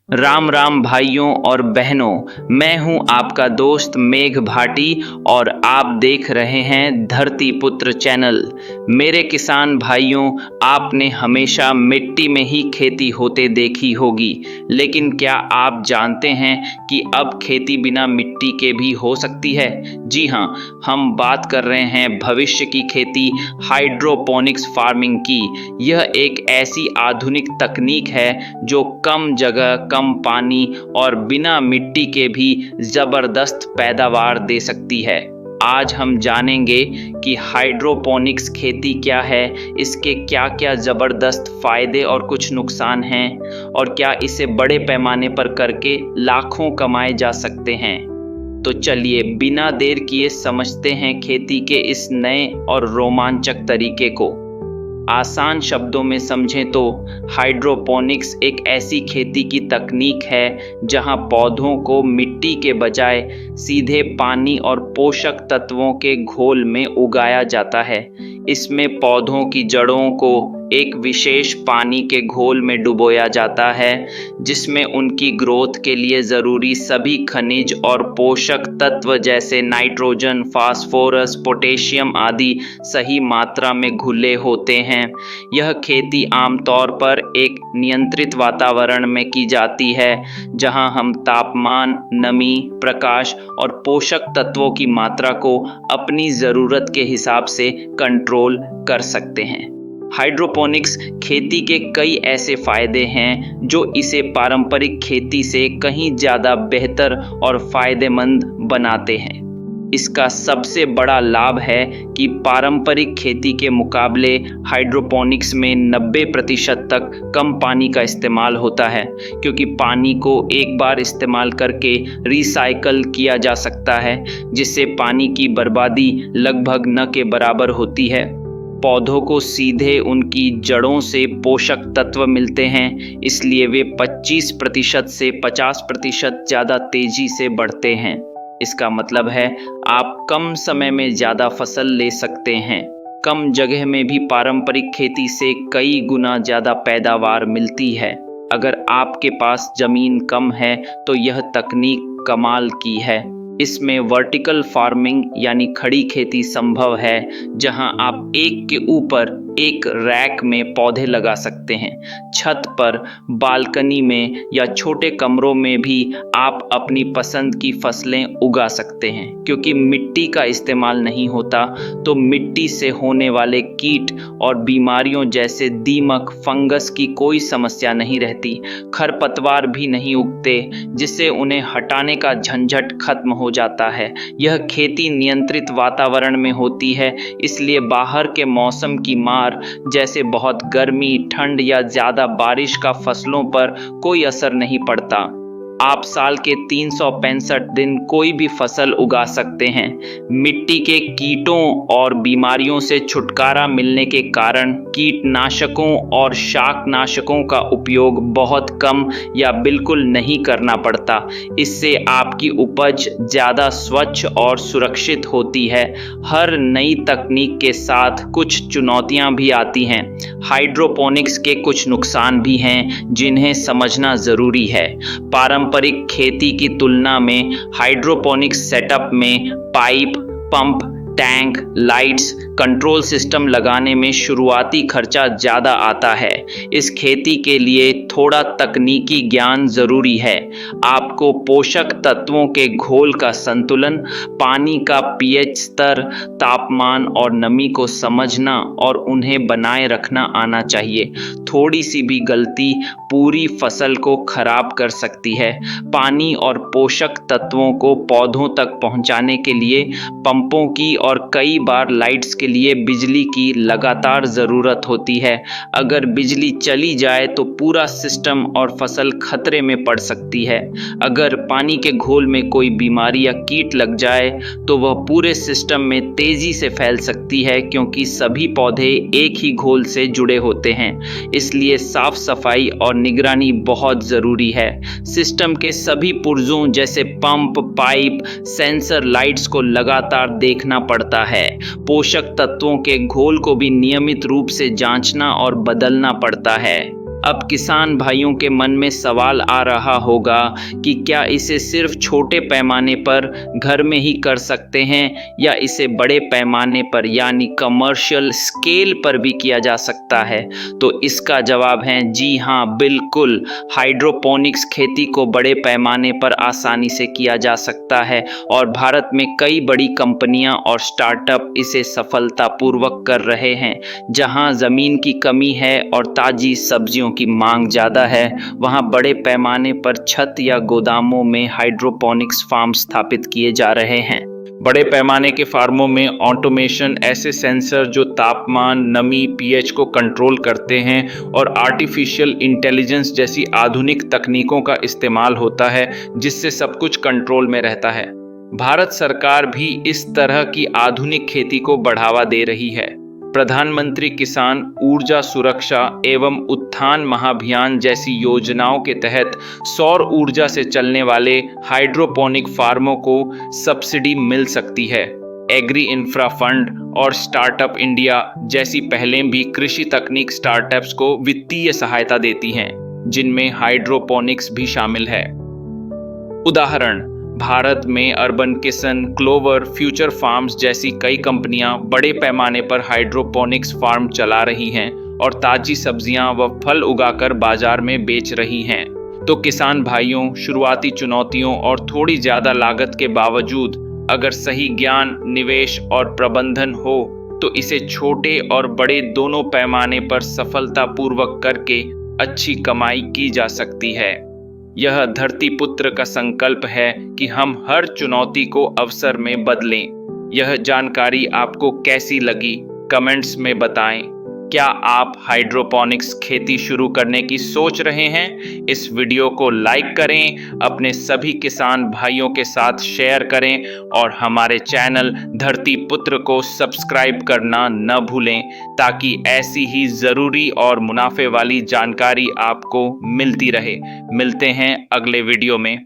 राम राम भाइयों और बहनों, मैं हूं आपका दोस्त मेघ भाटी और आप देख रहे हैं धरती पुत्र चैनल। मेरे किसान भाइयों, आपने हमेशा मिट्टी में ही खेती होते देखी होगी, लेकिन क्या आप जानते हैं कि अब खेती बिना मिट्टी के भी हो सकती है? जी हाँ, हम बात कर रहे हैं भविष्य की खेती हाइड्रोपोनिक्स फार्मिंग की। यह एक ऐसी आधुनिक तकनीक है जो कम जगह, कम पानी और बिना मिट्टी के भी जबरदस्त पैदावार दे सकती है। आज हम जानेंगे कि हाइड्रोपोनिक्स खेती क्या है, इसके क्या क्या जबरदस्त फायदे और कुछ नुकसान हैं, और क्या इसे बड़े पैमाने पर करके लाखों कमाए जा सकते हैं। तो चलिए बिना देर किए समझते हैं खेती के इस नए और रोमांचक तरीके को। आसान शब्दों में समझें तो हाइड्रोपोनिक्स एक ऐसी खेती की तकनीक है जहां पौधों को मिट्टी के बजाय सीधे पानी और पोषक तत्वों के घोल में उगाया जाता है। इसमें पौधों की जड़ों को एक विशेष पानी के घोल में डुबोया जाता है, जिसमें उनकी ग्रोथ के लिए ज़रूरी सभी खनिज और पोषक तत्व जैसे नाइट्रोजन, फास्फोरस, पोटेशियम आदि सही मात्रा में घुले होते हैं। यह खेती आमतौर पर एक नियंत्रित वातावरण में की जाती है, जहां हम तापमान, नमी, प्रकाश और पोषक तत्वों की मात्रा को अपनी ज़रूरत के हिसाब से कंट्रोल कर सकते हैं। हाइड्रोपोनिक्स खेती के कई ऐसे फायदे हैं जो इसे पारंपरिक खेती से कहीं ज़्यादा बेहतर और फायदेमंद बनाते हैं। इसका सबसे बड़ा लाभ है कि पारंपरिक खेती के मुकाबले हाइड्रोपोनिक्स में 90% तक कम पानी का इस्तेमाल होता है, क्योंकि पानी को एक बार इस्तेमाल करके रिसाइकल किया जा सकता है, जिससे पानी की बर्बादी लगभग न के बराबर होती है। पौधों को सीधे उनकी जड़ों से पोषक तत्व मिलते हैं, इसलिए वे 25% से 50% ज़्यादा तेजी से बढ़ते हैं। इसका मतलब है आप कम समय में ज़्यादा फसल ले सकते हैं। कम जगह में भी पारंपरिक खेती से कई गुना ज़्यादा पैदावार मिलती है। अगर आपके पास ज़मीन कम है तो यह तकनीक कमाल की है। इसमें वर्टिकल फार्मिंग यानी खड़ी खेती संभव है, जहां आप एक के ऊपर एक रैक में पौधे लगा सकते हैं। छत पर, बालकनी में या छोटे कमरों में भी आप अपनी पसंद की फसलें उगा सकते हैं। क्योंकि मिट्टी का इस्तेमाल नहीं होता, तो मिट्टी से होने वाले कीट और बीमारियों जैसे दीमक, फंगस की कोई समस्या नहीं रहती। खरपतवार भी नहीं उगते, जिससे उन्हें हटाने का झंझट खत्म हो जाता है। यह खेती नियंत्रित वातावरण में होती है, इसलिए बाहर के मौसम की मार जैसे बहुत गर्मी, ठंड या ज्यादा बारिश का फसलों पर कोई असर नहीं पड़ता। आप साल के 365 दिन कोई भी फसल उगा सकते हैं। मिट्टी के कीटों और बीमारियों से छुटकारा मिलने के कारण कीटनाशकों और शाकनाशकों का उपयोग बहुत कम या बिल्कुल नहीं करना पड़ता। इससे आपकी उपज ज़्यादा स्वच्छ और सुरक्षित होती है। हर नई तकनीक के साथ कुछ चुनौतियां भी आती हैं। हाइड्रोपोनिक्स के कुछ नुकसान भी हैं, जिन्हें समझना ज़रूरी है। पारंपरिक खेती की तुलना में हाइड्रोपोनिक्स सेटअप में pipe, pump, tank, lights, control system लगाने में शुरुआती खर्चा ज़्यादा आता है। इस खेती के लिए थोड़ा तकनीकी ज्ञान ज़रूरी है। आपको पोषक तत्वों के घोल का संतुलन, पानी का पीएच स्तर, तापमान और नमी को समझना और उन्हें बनाए रखना आना चाहिए। थोड़ी सी भी गलती पूरी फसल को खराब कर सकती है। पानी और पोषक तत्वों को पौधों तक पहुंचाने के लिए पंपों की और कई बार लाइट्स के लिए बिजली की लगातार ज़रूरत होती है। अगर बिजली चली जाए तो पूरा सिस्टम और फसल खतरे में पड़ सकती है। अगर पानी के घोल में कोई बीमारी या कीट लग जाए तो वह पूरे सिस्टम में तेज़ी से फैल सकती है, क्योंकि सभी पौधे एक ही घोल से जुड़े होते हैं। इसलिए साफ सफाई और निगरानी बहुत ज़रूरी है। सिस्टम के सभी पुर्जों जैसे पंप, पाइप, सेंसर, लाइट्स को लगातार देखना पड़ता है। पोषक तत्वों के घोल को भी नियमित रूप से जांचना और बदलना पड़ता है। अब किसान भाइयों के मन में सवाल आ रहा होगा कि क्या इसे सिर्फ छोटे पैमाने पर घर में ही कर सकते हैं या इसे बड़े पैमाने पर यानी कमर्शियल स्केल पर भी किया जा सकता है। तो इसका जवाब है जी हाँ, बिल्कुल। हाइड्रोपोनिक्स खेती को बड़े पैमाने पर आसानी से किया जा सकता है और भारत में कई बड़ी कंपनियां और स्टार्टअप इसे सफलतापूर्वक कर रहे हैं। जहां ज़मीन की कमी है और ताज़ी सब्जियों की मांग ज़्यादा है, वहां बड़े पैमाने पर छत या गोदामों में हाइड्रोपोनिक्स फार्म स्थापित किए जा रहे हैं। बड़े पैमाने के फार्मों में ऑटोमेशन, ऐसे सेंसर जो तापमान, नमी, पीएच को कंट्रोल करते हैं और आर्टिफिशियल इंटेलिजेंस जैसी आधुनिक तकनीकों का इस्तेमाल होता है, जिससे सब कुछ कंट्रोल में रहता है। भारत सरकार भी इस तरह की आधुनिक खेती को बढ़ावा दे रही है। प्रधानमंत्री किसान ऊर्जा सुरक्षा एवं उत्थान महाभियान जैसी योजनाओं के तहत सौर ऊर्जा से चलने वाले हाइड्रोपोनिक फार्मों को सब्सिडी मिल सकती है। एग्री इंफ्रा फंड और स्टार्टअप इंडिया जैसी पहलें भी कृषि तकनीक स्टार्टअप्स को वित्तीय सहायता देती हैं, जिनमें हाइड्रोपोनिक्स भी शामिल है। उदाहरण, भारत में अर्बन किसन, क्लोवर, फ्यूचर फार्म्स जैसी कई कंपनियां बड़े पैमाने पर हाइड्रोपोनिक्स फार्म चला रही हैं और ताजी सब्जियां व फल उगाकर बाजार में बेच रही हैं। तो किसान भाइयों, शुरुआती चुनौतियों और थोड़ी ज़्यादा लागत के बावजूद अगर सही ज्ञान, निवेश और प्रबंधन हो तो इसे छोटे और बड़े दोनों पैमाने पर सफलतापूर्वक करके अच्छी कमाई की जा सकती है। यह धरती पुत्र का संकल्प है कि हम हर चुनौती को अवसर में बदलें। यह जानकारी आपको कैसी लगी, कमेंट्स में बताएं। क्या आप हाइड्रोपोनिक्स खेती शुरू करने की सोच रहे हैं? इस वीडियो को लाइक करें, अपने सभी किसान भाइयों के साथ शेयर करें और हमारे चैनल धरती पुत्र को सब्सक्राइब करना न भूलें, ताकि ऐसी ही ज़रूरी और मुनाफे वाली जानकारी आपको मिलती रहे। मिलते हैं अगले वीडियो में।